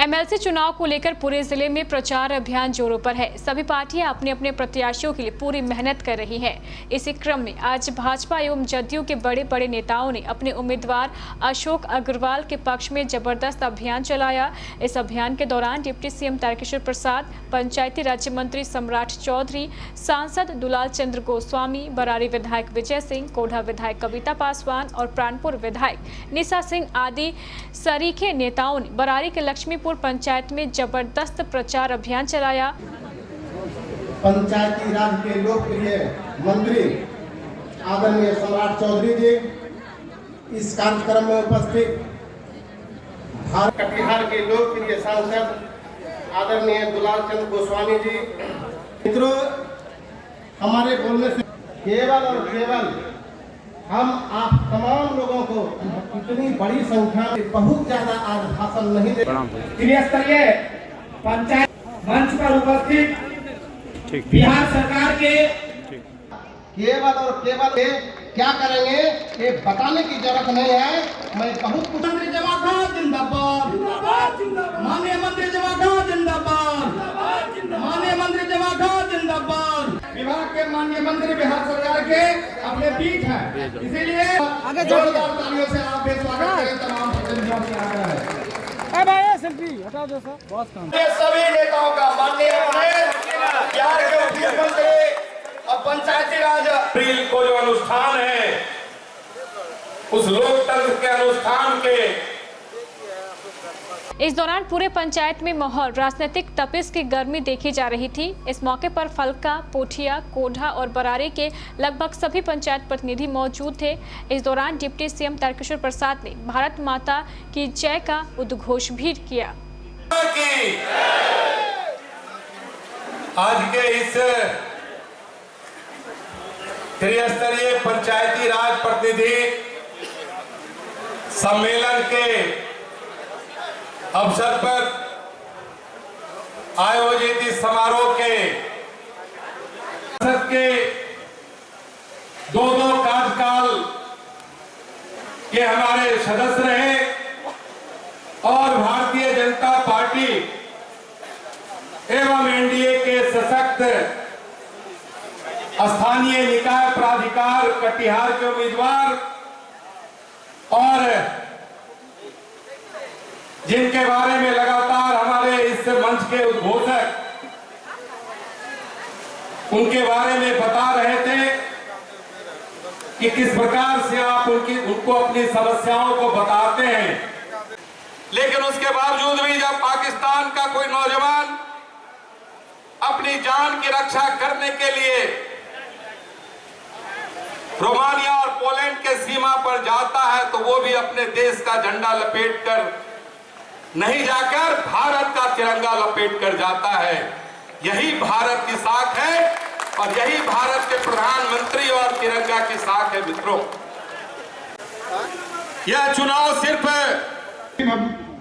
MLC चुनाव को लेकर पूरे जिले में प्रचार अभियान जोरों पर है। सभी पार्टियां अपने अपने प्रत्याशियों के लिए पूरी मेहनत कर रही हैं। इसी क्रम में आज भाजपा एवं जदयू के बड़े बड़े नेताओं ने अपने उम्मीदवार अशोक अग्रवाल के पक्ष में जबरदस्त अभियान चलाया। इस अभियान के दौरान डिप्टी सीएम तारकिशोर प्रसाद, पंचायती राज्य मंत्री सम्राट चौधरी, सांसद दुलाल चंद्र गोस्वामी, बरारी विधायक विजय सिंह, कोढ़ा विधायक कविता पासवान और प्राणपुर विधायक निशा सिंह आदि सरीखे नेताओं ने बरारी के लक्ष्मीपुर पंचायत में जबरदस्त प्रचार अभियान चलाया। पंचायती राज के लोकप्रिय मंत्री आदरणीय सम्राट चौधरी जी इस कार्यक्रम में उपस्थित, कटिहार के लोकप्रिय सांसद आदरणीय दुलाल चंद्र गोस्वामी जी। मित्रों, हमारे बोलने से केवल और केवल हम आप तमाम लोगों को इतनी बड़ी संख्या में बहुत ज्यादा आज भाषण नहीं दे। त्रिस्तरीय पंचायत मंच पर उपस्थित बिहार सरकार के केवल और केवल क्या करेंगे ये बताने की जरूरत नहीं है। मैं बहुत कुछ मंत्री जवाहर जिंदाबाद, माननीय मंत्री जवाहर जिंदाबाद, माननीय मंत्री जवाहर जिंदाबाद। विभाग के माननीय मंत्री बिहार सरकार के अपने बीच हैं, इसीलिए जोरदार तालियों से आप स्वागत करें तमाम प्रतिनिधियों से आग्रह है। भाई सेल्फी हटा दो सर, बहुत कम। सभी नेताओं का माननीय बिहार के मुख्यमंत्री और पंचायती राज अप्रैल को जो अनुष्ठान है उस लोकतंत्र के अनुष्ठान के इस दौरान पूरे पंचायत में माहौल राजनीतिक तपिश की गर्मी देखी जा रही थी। इस मौके पर फलका, पोठिया, कोढ़ा और बरारी के लगभग सभी पंचायत प्रतिनिधि मौजूद थे। इस दौरान डिप्टी सीएम तारकिशोर प्रसाद ने भारत माता की जय का उद्घोष भी किया। आज के इस त्रिस्तरीय पंचायती राज प्रतिनिधि सम्मेलन के अवसर पर आयोजित इस समारोह के संसद के दो कार्यकाल के हमारे सदस्य रहे और भारतीय जनता पार्टी एवं एनडीए के सशक्त स्थानीय निकाय प्राधिकार कटिहार के उम्मीदवार और जिनके बारे में लगातार हमारे इस मंच के उद्घोषक उनके बारे में बता रहे थे कि किस प्रकार से आप उनको अपनी समस्याओं को बताते हैं, लेकिन उसके बावजूद भी जब पाकिस्तान का कोई नौजवान अपनी जान की रक्षा करने के लिए रोमानिया और पोलैंड के सीमा पर जाता है तो वो भी अपने देश का झंडा लपेटकर नहीं जाकर भारत का तिरंगा लपेट कर जाता है। यही भारत की साख है और यही भारत के प्रधानमंत्री और तिरंगा की साख है। मित्रों, यह चुनाव सिर्फ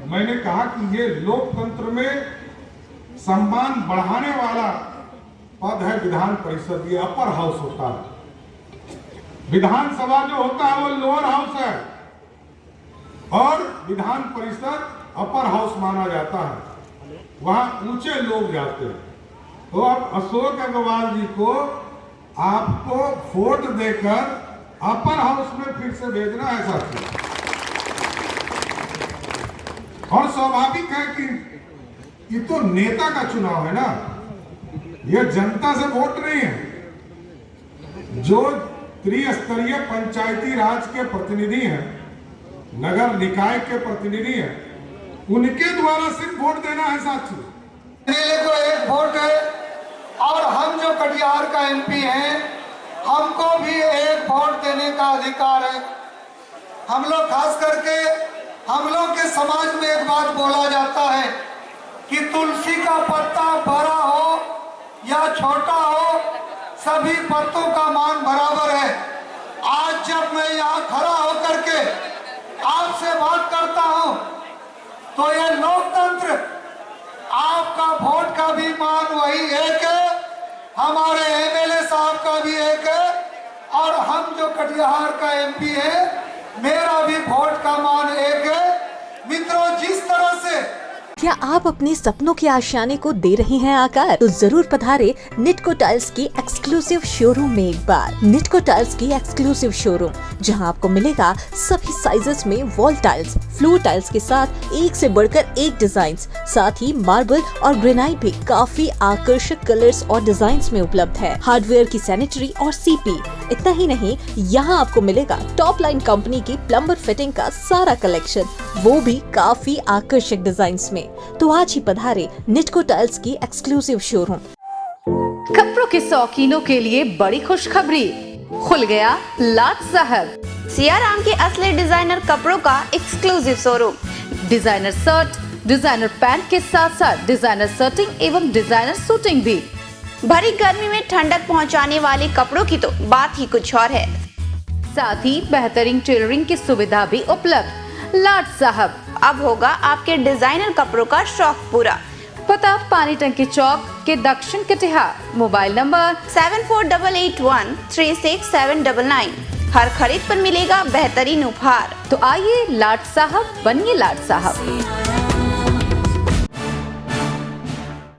मैंने कहा कि ये लोकतंत्र में सम्मान बढ़ाने वाला पद है विधान परिषद। ये अपर हाउस होता है, विधानसभा जो होता है वो लोअर हाउस है और विधान परिषद अपर हाउस माना जाता है, वहां ऊंचे लोग जाते हैं। तो अब अशोक अग्रवाल जी को आपको वोट देकर अपर हाउस में फिर से भेजना है साथी। और स्वाभाविक है कि ये तो नेता का चुनाव है ना, ये जनता से वोट नहीं है। जो त्रिस्तरीय पंचायती राज के प्रतिनिधि हैं, नगर निकाय के प्रतिनिधि हैं, उनके द्वारा सिर्फ वोट देना है साथी। मेरे को एक वोट है और हम जो कटिहार का एमपी हैं हमको भी एक वोट देने का अधिकार है। हम लोग खास करके हम लोग के समाज में एक बात बोला जाता है कि तुलसी का पत्ता बड़ा हो या छोटा हो, सभी पत्तों का मान बराबर है। आज जब मैं यहाँ खड़ा होकर के आपसे बात करता हूँ तो ये लोकतंत्र, आपका वोट का भी मान वही एक है, हमारे एमएलए साहब का भी एक है और हम जो कटिहार का एमपी है मेरा भी वोट का मान एक है। मित्रों, जिस तरह से क्या आप अपने सपनों के आशियाने को दे रहे हैं आकार? तो जरूर पधारे निटको टाइल्स की एक्सक्लूसिव शोरूम में एक बार। निटको टाइल्स की एक्सक्लूसिव शोरूम, जहां आपको मिलेगा सभी साइजेस में वॉल टाइल्स, फ्लोर टाइल्स के साथ एक से बढ़कर एक डिजाइन, साथ ही मार्बल और ग्रेनाइट भी काफी आकर्षक कलर्स और डिजाइन्स में उपलब्ध है। हार्डवेयर की सैनिटरी और सीपी। इतना ही नहीं, यहाँ आपको मिलेगा टॉप लाइन कंपनी की प्लम्बर फिटिंग का सारा कलेक्शन, वो भी काफी आकर्षक डिजाइन्स में। तो आज ही पधारे निटको टाइल्स की एक्सक्लूसिव शोरूम। कपड़ों के शौकीनों के लिए बड़ी खुशखबरी, खुल गया लाट साहब सियाराम के असली डिजाइनर कपड़ों का exclusive showroom. Designer shirt, designer pant के साथ साथ डिजाइनर शर्टिंग एवं डिजाइनर सूटिंग भी। भरी गर्मी में ठंडक पहुंचाने वाले कपड़ों की तो बात ही कुछ और है। साथ ही बेहतरीन टेलरिंग की सुविधा भी उपलब्ध। लाट साहब अब होगा आपके डिजाइनर कपड़ों का शौक पूरा। पता पानी टंकी चौक के दक्षिण कटिहार। Mobile number 7488136799। हर खरीद पर मिलेगा बेहतरीन उपहार। तो आइए लाट साहब बनिए लाट साहब।